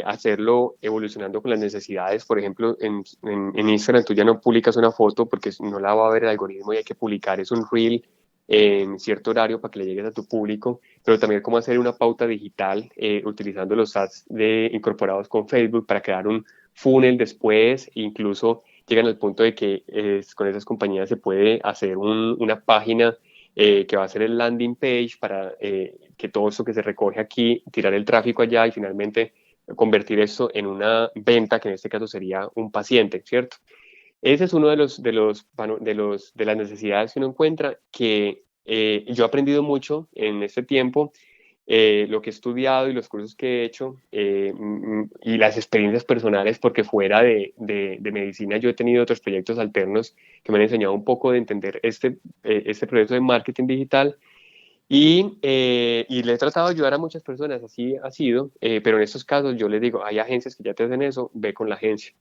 hacerlo evolucionando con las necesidades. Por ejemplo, en Instagram tú ya no publicas una foto porque no la va a ver el algoritmo y hay que publicar, es un reel en cierto horario para que le llegues a tu público, pero también cómo hacer una pauta digital utilizando los ads incorporados con Facebook para crear un funnel después, incluso llegan al punto de que con esas compañías se puede hacer una página que va a ser el landing page para que todo eso que se recoge aquí, tirar el tráfico allá y finalmente convertir eso en una venta, que en este caso sería un paciente, ¿cierto? Ese es uno de las necesidades que uno encuentra, que yo he aprendido mucho en este tiempo, lo que he estudiado y los cursos que he hecho y las experiencias personales, porque fuera de medicina yo he tenido otros proyectos alternos que me han enseñado un poco de entender este proceso de marketing digital y le he tratado de ayudar a muchas personas, así ha sido, pero en estos casos yo les digo, hay agencias que ya te hacen eso, ve con la agencia.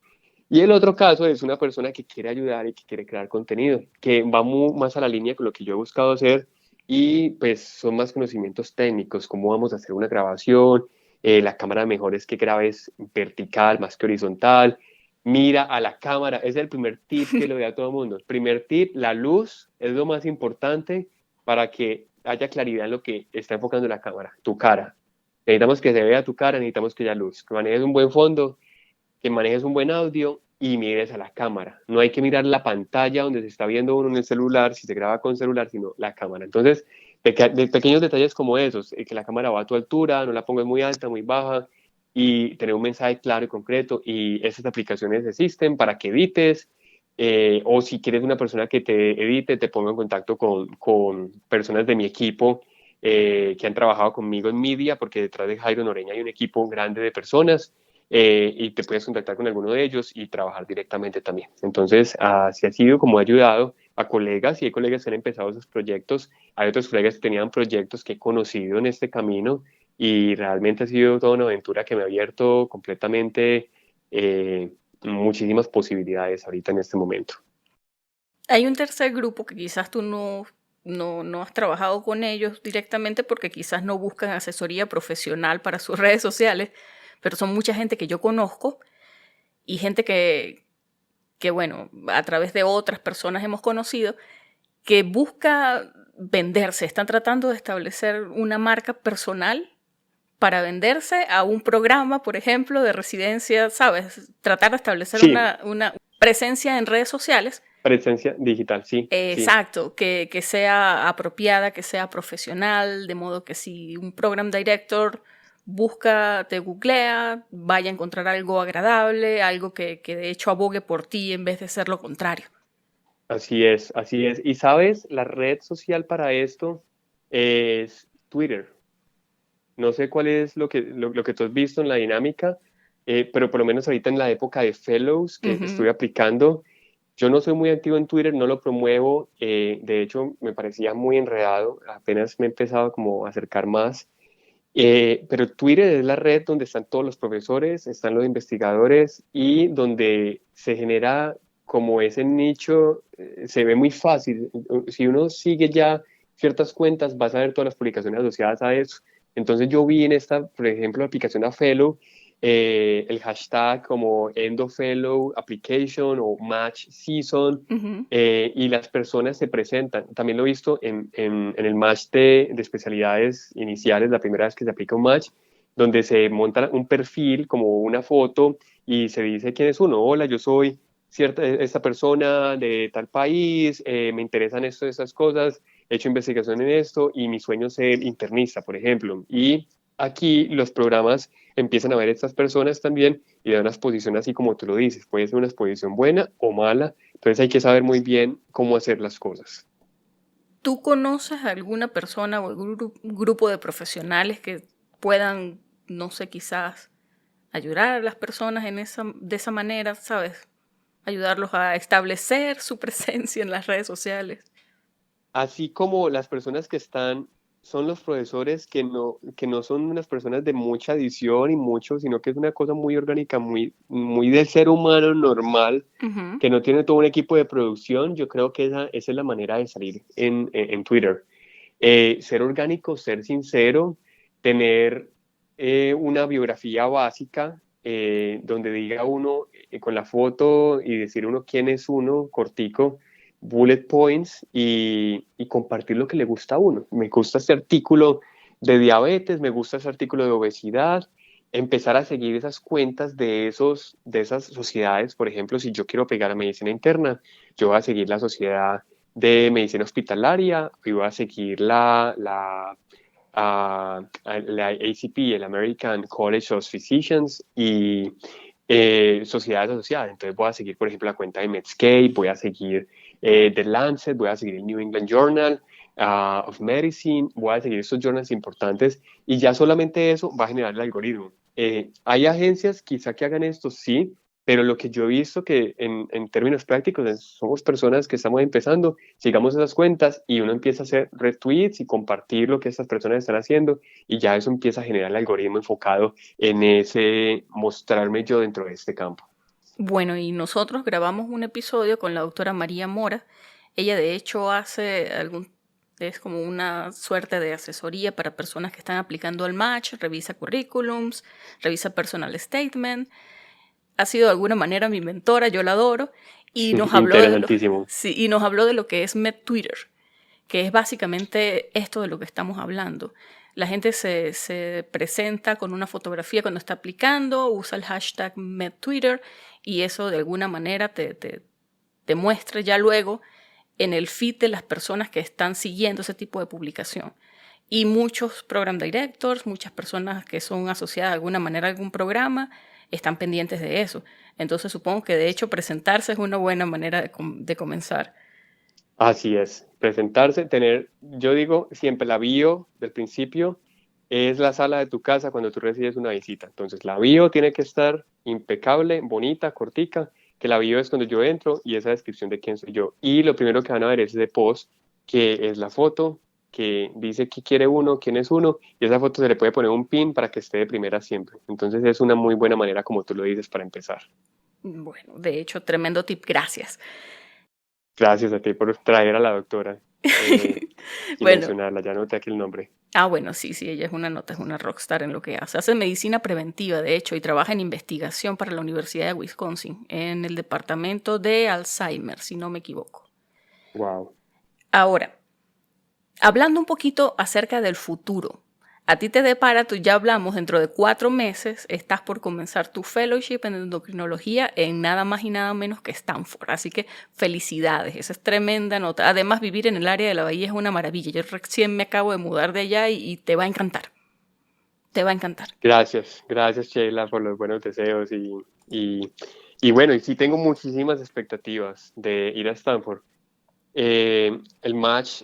Y el otro caso es una persona que quiere ayudar y que quiere crear contenido, que va más a la línea con lo que yo he buscado hacer y pues son más conocimientos técnicos, cómo vamos a hacer una grabación, la cámara mejor es que grabes vertical más que horizontal, mira a la cámara, ese es el primer tip que le doy a todo el mundo. Primer tip, la luz es lo más importante para que haya claridad en lo que está enfocando la cámara, tu cara. Necesitamos que se vea tu cara, necesitamos que haya luz, que manejes un buen fondo, que manejes un buen audio y mires a la cámara. No hay que mirar la pantalla donde se está viendo uno en el celular, si se graba con celular, sino la cámara. Entonces, de pequeños detalles como esos, que la cámara va a tu altura, no la pongas muy alta, muy baja, y tener un mensaje claro y concreto. Y esas aplicaciones existen para que edites, o si quieres una persona que te edite, te pongo en contacto con personas de mi equipo que han trabajado conmigo en media, porque detrás de Jairo Noreña hay un equipo grande de personas y te puedes contactar con alguno de ellos y trabajar directamente también. Entonces, así ha sido como ha ayudado a colegas y hay colegas que han empezado esos proyectos, hay otros colegas que tenían proyectos que he conocido en este camino y realmente ha sido toda una aventura que me ha abierto completamente muchísimas posibilidades ahorita en este momento. Hay un tercer grupo que quizás tú no has trabajado con ellos directamente porque quizás no buscan asesoría profesional para sus redes sociales, pero son mucha gente que yo conozco y gente que bueno, a través de otras personas hemos conocido, que busca venderse, están tratando de establecer una marca personal para venderse a un programa, por ejemplo, de residencia, ¿sabes? Tratar de establecer Sí, una presencia en redes sociales. presencia digital, sí, sí. Exacto, que sea apropiada, que sea profesional, de modo que si un program director busca, te googlea, vaya a encontrar algo agradable, algo que de hecho abogue por ti en vez de ser lo contrario. Así es, así es. Y sabes, la red social para esto es Twitter. No sé cuál es lo que tú has visto en la dinámica, pero por lo menos ahorita en la época de fellows que estuve aplicando, yo no soy muy activo en Twitter, no lo promuevo, de hecho me parecía muy enredado, apenas me he empezado como a acercar más, pero Twitter es la red donde están todos los profesores, están los investigadores y donde se genera como ese nicho, se ve muy fácil. Si uno sigue ya ciertas cuentas, vas a ver todas las publicaciones asociadas a eso. Entonces yo vi en esta, por ejemplo, aplicación a Fellow, el hashtag como End of Fellow Application o Match Season, y las personas se presentan. También lo he visto en el match de especialidades iniciales, la primera vez que se aplica un match, donde se monta un perfil como una foto y se dice quién es uno. Hola, yo soy esta persona de tal país, me interesan estas cosas, he hecho investigación en esto y mi sueño es ser internista, por ejemplo. Y aquí los programas empiezan a ver estas personas también y dan una exposición así como tú lo dices, puede ser una exposición buena o mala, entonces hay que saber muy bien cómo hacer las cosas. ¿Tú conoces a alguna persona o algún grupo de profesionales que puedan, no sé, quizás ayudar a las personas de esa manera, ¿sabes? Ayudarlos a establecer su presencia en las redes sociales. Así como las personas que están, son los profesores que no son unas personas de mucha edición y mucho, sino que es una cosa muy orgánica, muy del ser humano normal, Ujú. que no tiene todo un equipo de producción. Yo creo que esa es la manera de salir en Twitter. Ser orgánico, ser sincero, tener una biografía básica donde diga uno con la foto y decir uno quién es uno, cortico, bullet points y compartir lo que le gusta a uno. Me gusta este artículo de diabetes, me gusta ese artículo de obesidad, empezar a seguir esas cuentas de esas sociedades. Por ejemplo, si yo quiero pegar a medicina interna, yo voy a seguir la sociedad de medicina hospitalaria y voy a seguir la ACP, el American College of Physicians, y sociedades asociadas. Entonces voy a seguir, por ejemplo, la cuenta de Medscape, voy a seguir The Lancet, voy a seguir el New England Journal of Medicine, voy a seguir estos journals importantes, y ya solamente eso va a generar el algoritmo. Hay agencias quizá que hagan esto, sí, pero lo que yo he visto que en términos prácticos somos personas que estamos empezando, sigamos esas cuentas y uno empieza a hacer retweets y compartir lo que estas personas están haciendo, y ya eso empieza a generar el algoritmo enfocado en ese mostrarme yo dentro de este campo. Bueno, y nosotros grabamos un episodio con la doctora María Mora. Ella de hecho es como una suerte de asesoría para personas que están aplicando al match, revisa currículums, revisa personal statement. Ha sido de alguna manera mi mentora, yo la adoro, y nos habló Interesantísimo. y nos habló de lo que es MedTwitter, que es básicamente esto de lo que estamos hablando. La gente se presenta con una fotografía cuando está aplicando, usa el hashtag MedTwitter, y eso de alguna manera te muestra ya luego en el feed de las personas que están siguiendo ese tipo de publicación. Y muchos program directors, muchas personas que son asociadas de alguna manera a algún programa, están pendientes de eso. Entonces supongo que de hecho presentarse es una buena manera de comenzar. Así es, presentarse, yo digo siempre la bio del principio es la sala de tu casa cuando tú recibes una visita. Entonces la bio tiene que estar impecable, bonita, cortica, que la bio es cuando yo entro y esa descripción de quién soy yo. Y lo primero que van a ver es ese post, que es la foto, que dice qué quiere uno, quién es uno, y esa foto se le puede poner un pin para que esté de primera siempre. Entonces es una muy buena manera, como tú lo dices, para empezar. Bueno, de hecho, tremendo tip, gracias. Gracias a ti por traer a la doctora, sin Bueno, mencionarla, ya noté aquí el nombre. bueno, sí, ella es una nota, es una rockstar en lo que hace. Hace medicina preventiva, de hecho, y trabaja en investigación para la Universidad de Wisconsin, en el departamento de Alzheimer, si no me equivoco. Wow. Ahora, hablando un poquito acerca del futuro, a ti te depara, tú ya hablamos, dentro de 4 meses estás por comenzar tu fellowship en endocrinología en nada más y nada menos que Stanford. Así que felicidades, esa es tremenda nota. Además, vivir en el área de la Bahía es una maravilla. Yo recién me acabo de mudar de allá y te va a encantar. Te va a encantar. Gracias Sheila por los buenos deseos y bueno, y sí tengo muchísimas expectativas de ir a Stanford. El match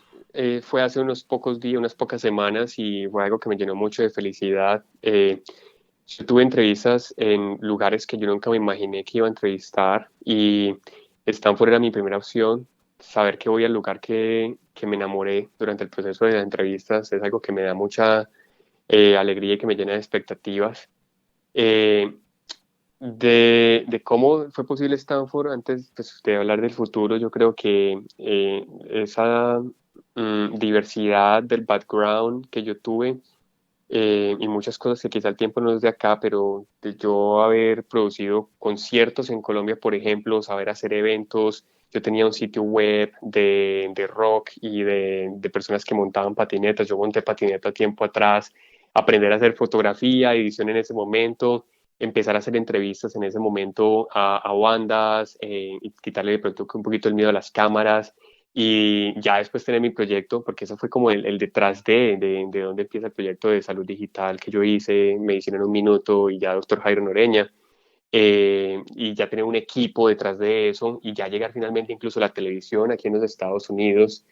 fue hace unos pocos días, unas pocas semanas, y fue algo que me llenó mucho de felicidad. Yo tuve entrevistas en lugares que yo nunca me imaginé que iba a entrevistar, y Stanford era mi primera opción. Saber que voy al lugar que me enamoré durante el proceso de las entrevistas es algo que me da mucha alegría y que me llena de expectativas. Eh, de cómo fue posible Stanford, antes pues, de hablar del futuro, yo creo que esa diversidad del background que yo tuve, y muchas cosas que quizá el tiempo no es de acá, pero de yo haber producido conciertos en Colombia, por ejemplo, saber hacer eventos. Yo tenía un sitio web de rock y de personas que montaban patinetas. Yo monté patineta tiempo atrás, aprender a hacer fotografía, edición en ese momento, empezar a hacer entrevistas en ese momento a bandas, y quitarle de pronto un poquito el miedo a las cámaras, y ya después tener mi proyecto, porque eso fue como el detrás de dónde empieza el proyecto de salud digital que yo hice, Medicina en un Minuto, y ya doctor Jairo Noreña, y ya tener un equipo detrás de eso, y ya llegar finalmente incluso a la televisión aquí en los Estados Unidos,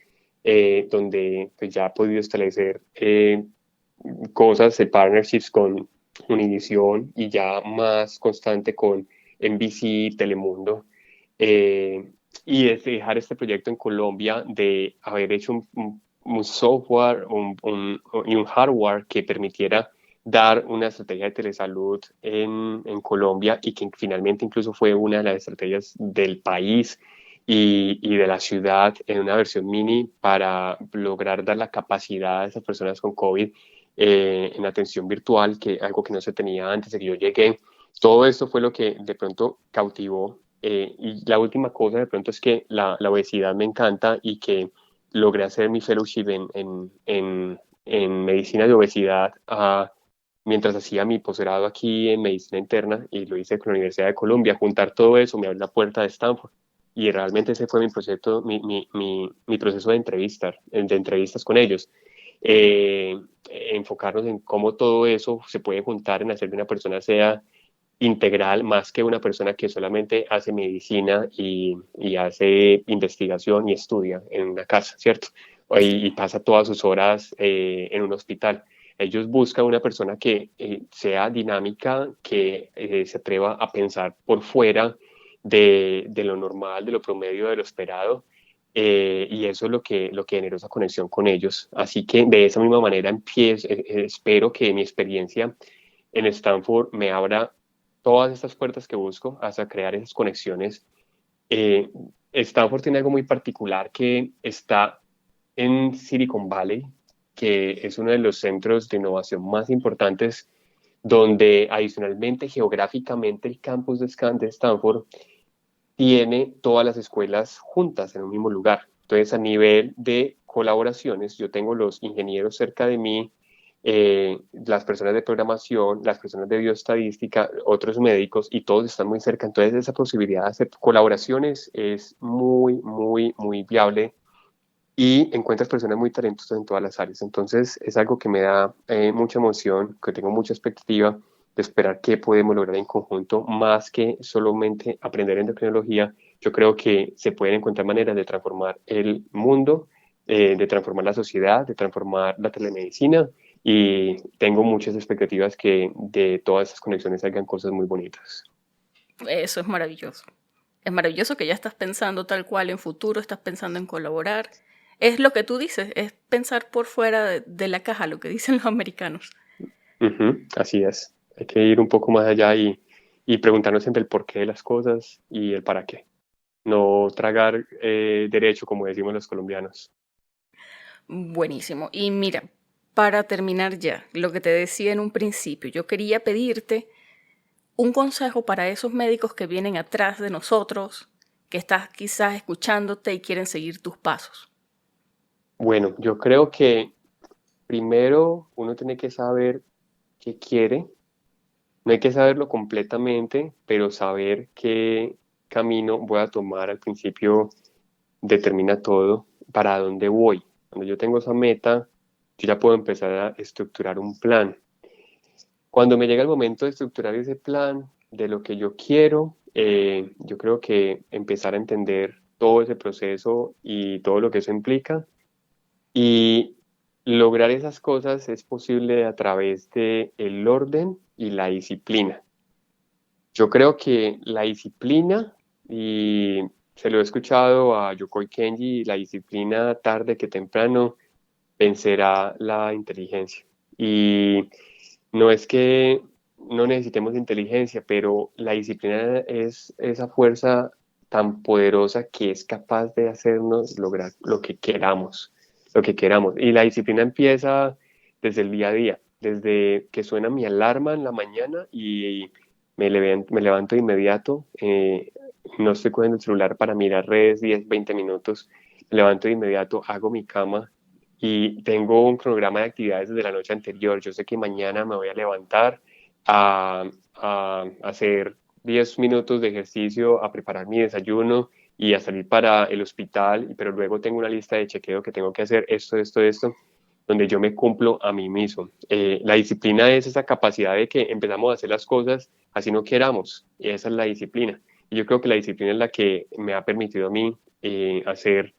donde pues, ya he podido establecer cosas, partnerships con Univision y ya más constante con NBC, Telemundo. Y es dejar este proyecto en Colombia, de haber hecho un software y un hardware que permitiera dar una estrategia de telesalud en Colombia, y que finalmente incluso fue una de las estrategias del país y de la ciudad en una versión mini para lograr dar la capacidad a esas personas con COVID en atención virtual, que algo que no se tenía antes de que yo llegué. Todo esto fue lo que de pronto cautivó Y la última cosa de pronto es que la obesidad me encanta y que logré hacer mi fellowship en medicina de obesidad mientras hacía mi posgrado aquí en medicina interna y lo hice con la Universidad de Colombia. Juntar todo eso me abrió la puerta de Stanford y realmente ese fue mi proceso, mi proceso de entrevistas con ellos. Enfocarnos en cómo todo eso se puede juntar en hacer que una persona sea integral más que una persona que solamente hace medicina y hace investigación y estudia en una casa, ¿cierto? Y pasa todas sus horas en un hospital. Ellos buscan una persona que sea dinámica, que se atreva a pensar por fuera de lo normal, de lo promedio, de lo esperado. Y eso es lo que generó esa conexión con ellos. Así que de esa misma manera espero que mi experiencia en Stanford me abra todas estas puertas que busco hasta crear esas conexiones. Eh, Stanford tiene algo muy particular que está en Silicon Valley, que es uno de los centros de innovación más importantes, donde adicionalmente geográficamente el campus de Stanford tiene todas las escuelas juntas en un mismo lugar. Entonces, a nivel de colaboraciones, yo tengo los ingenieros cerca de mí, las personas de programación, las personas de bioestadística, otros médicos, y todos están muy cerca. Entonces, esa posibilidad de hacer colaboraciones es muy, muy, muy viable y encuentras personas muy talentosas en todas las áreas. Entonces, es algo que me da mucha emoción, que tengo mucha expectativa de esperar qué podemos lograr en conjunto, más que solamente aprender endocrinología. Yo creo que se pueden encontrar maneras de transformar el mundo, de transformar la sociedad, de transformar la telemedicina, y tengo muchas expectativas que de todas esas conexiones salgan cosas muy bonitas. Eso es maravilloso. Es maravilloso que ya estás pensando tal cual en futuro, estás pensando en colaborar. Es lo que tú dices, es pensar por fuera de la caja, lo que dicen los americanos. Ujú, así es. Hay que ir un poco más allá y preguntarnos siempre el porqué de las cosas y el para qué. No tragar derecho, como decimos los colombianos. Buenísimo. Y mira, para terminar ya, lo que te decía en un principio, yo quería pedirte un consejo para esos médicos que vienen atrás de nosotros, que estás quizás escuchándote y quieren seguir tus pasos. Bueno, yo creo que primero uno tiene que saber qué quiere. No hay que saberlo completamente, pero saber qué camino voy a tomar al principio determina todo, para dónde voy. Cuando yo tengo esa meta, yo ya puedo empezar a estructurar un plan. Cuando me llega el momento de estructurar ese plan de lo que yo quiero, yo creo que empezar a entender todo ese proceso y todo lo que eso implica. Y lograr esas cosas es posible a través de el orden y la disciplina. Yo creo que la disciplina, y se lo he escuchado a Yokoi Kenji, la disciplina tarde que temprano vencerá la inteligencia. Y no es que no necesitemos inteligencia, pero la disciplina es esa fuerza tan poderosa que es capaz de hacernos lograr lo que queramos, lo que queramos. Y la disciplina empieza desde el día a día, desde que suena mi alarma en la mañana y me levanto de inmediato. No estoy cogiendo el celular para mirar redes 10, 20 minutos. Me levanto de inmediato, hago mi cama y tengo un cronograma de actividades desde la noche anterior. Yo sé que mañana me voy a levantar a hacer 10 minutos de ejercicio, a preparar mi desayuno y a salir para el hospital, pero luego tengo una lista de chequeo que tengo que hacer esto, donde yo me cumplo a mí mismo. La disciplina es esa capacidad de que empezamos a hacer las cosas así no queramos, y esa es la disciplina. Y yo creo que la disciplina es la que me ha permitido a mí hacer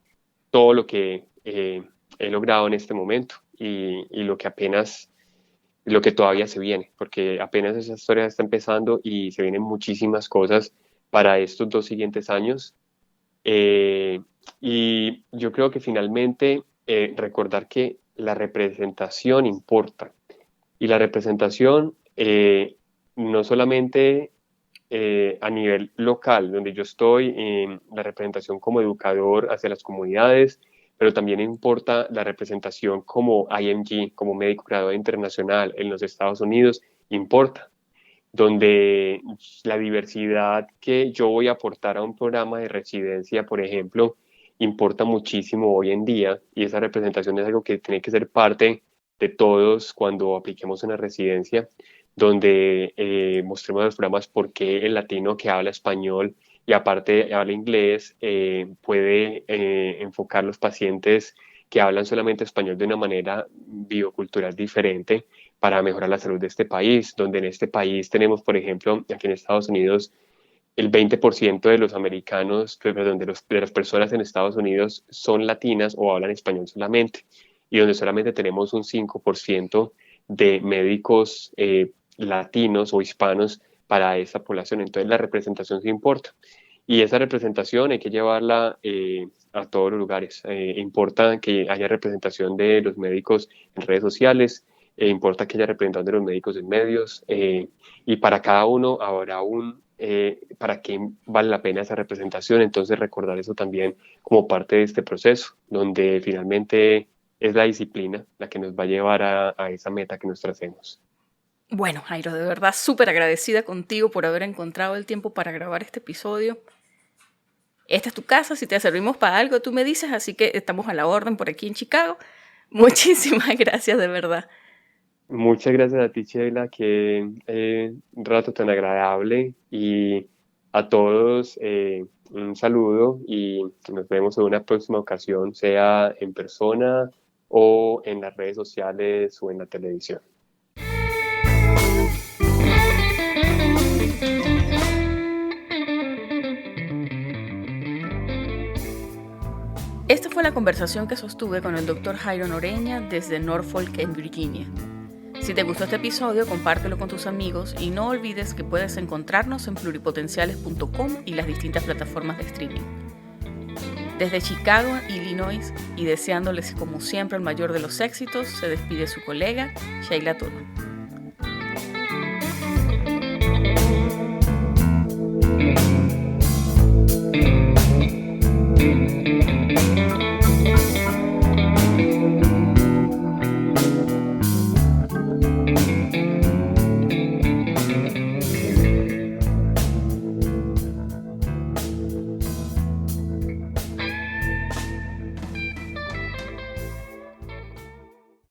todo lo que he logrado en este momento y lo que todavía se viene, porque apenas esa historia está empezando y se vienen muchísimas cosas para estos 2 siguientes años. Eh, y yo creo que finalmente recordar que la representación importa y la representación no solamente a nivel local, donde yo estoy, en la representación como educador hacia las comunidades, pero también importa la representación como IMG, como médico graduado internacional en los Estados Unidos, importa. donde la diversidad que yo voy a aportar a un programa de residencia, por ejemplo, importa muchísimo hoy en día, y esa representación es algo que tiene que ser parte de todos cuando apliquemos una residencia, donde mostremos los programas por qué el latino que habla español y aparte habla inglés puede enfocar los pacientes que hablan solamente español de una manera biocultural diferente para mejorar la salud de este país, donde en este país tenemos, por ejemplo, aquí en Estados Unidos, el 20% de los americanos, perdón, de las personas en Estados Unidos son latinas o hablan español solamente, y donde solamente tenemos un 5% de médicos latinos o hispanos para esa población. Entonces la representación sí importa. Y esa representación hay que llevarla a todos los lugares. Importa que haya representación de los médicos en redes sociales, importa que haya representación de los médicos en medios, y para cada uno habrá para qué vale la pena esa representación. Entonces recordar eso también como parte de este proceso, donde finalmente es la disciplina la que nos va a llevar a esa meta que nos tracemos. Bueno, Jairo, de verdad súper agradecida contigo por haber encontrado el tiempo para grabar este episodio. Esta es tu casa, si te servimos para algo tú me dices, así que estamos a la orden por aquí en Chicago. Muchísimas gracias, de verdad. Muchas gracias a ti, Sheila, que un rato tan agradable, y a todos un saludo y nos vemos en una próxima ocasión, sea en persona o en las redes sociales o en la televisión. Esta fue la conversación que sostuve con el Dr. Jairo Noreña desde Norfolk, en Virginia. Si te gustó este episodio, compártelo con tus amigos y no olvides que puedes encontrarnos en pluripotenciales.com y las distintas plataformas de streaming. Desde Chicago, Illinois, y deseándoles como siempre el mayor de los éxitos, se despide su colega Sheila Toro.